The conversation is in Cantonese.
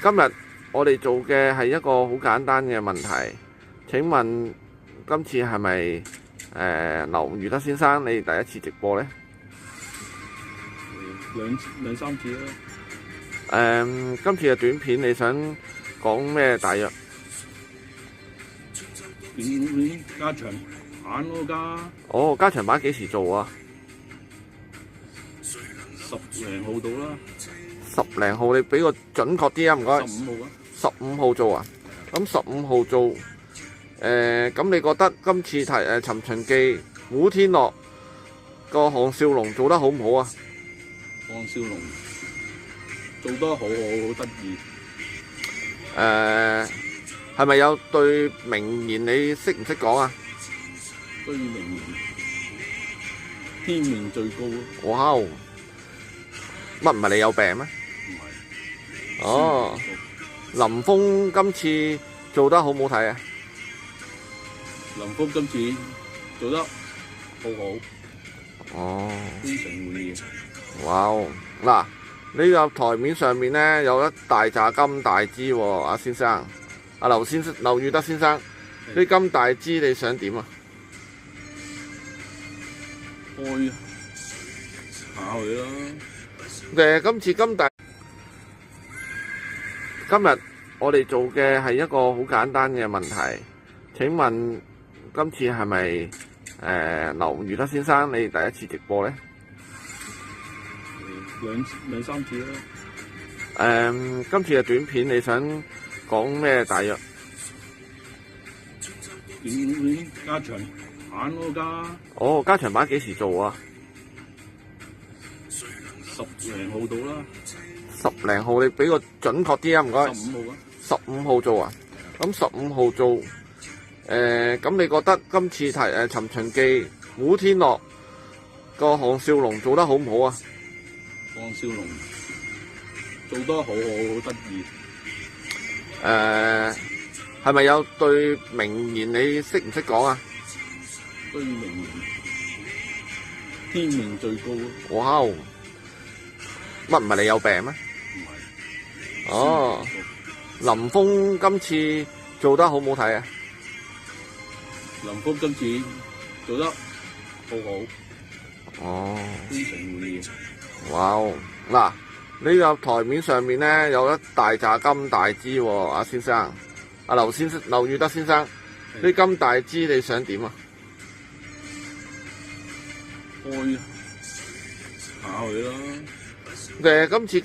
今日我哋做嘅係一個好簡單嘅問題。請問今次係咪劉裕德先生你第一次直播呢？兩三次啦。今次嘅短片你想講咩？大約短加長版咯，哦，加長版幾時做啊10零號到啦。10零號，你俾個準確啲啊，唔該。15號啊。15號做啊？咁15號做，咁你覺得今次《尋秦記》古天樂個項少龍做得好唔好啊？項少龍做得好得意。係咪有對名言你識唔識講啊？對名言，天命最高。哇！乜唔係你有病咩？唔係。哦，林峰今次做得好唔好睇啊？林峰今次做得好好。哦，非常滿意。哇！嗱，呢個台面上面咧有一大紮金大枝喎，阿先生，阿劉裕德先生，啲金大枝你想點啊？開下佢啦。今次今日我哋做嘅係一個好簡單嘅問題。請問今次係咪劉裕德先生你第一次直播呢？兩三次啦。今次嘅短片你想講咩？大約短加長版咯，哦，加長版幾時做啊10零號到啦。10零號，你俾個準確啲啊，唔該。15號啊。15號做啊？咁15號做，咁你覺得今次《尋秦記》古天樂個項少龍做得好唔好啊？項少龍做得好得意。係咪有對名言你識唔識講啊？對名言，天命最高。哇！乜唔係你有病咩？唔係。哦，林峰今次做得好唔好睇啊？林峰今次做得好好。哦，非常滿意。哇！嗱，呢個台面上面咧有一大紮金大枝喎，阿先生，阿劉裕德先生，啲金大枝你想點啊？開下佢啦。今次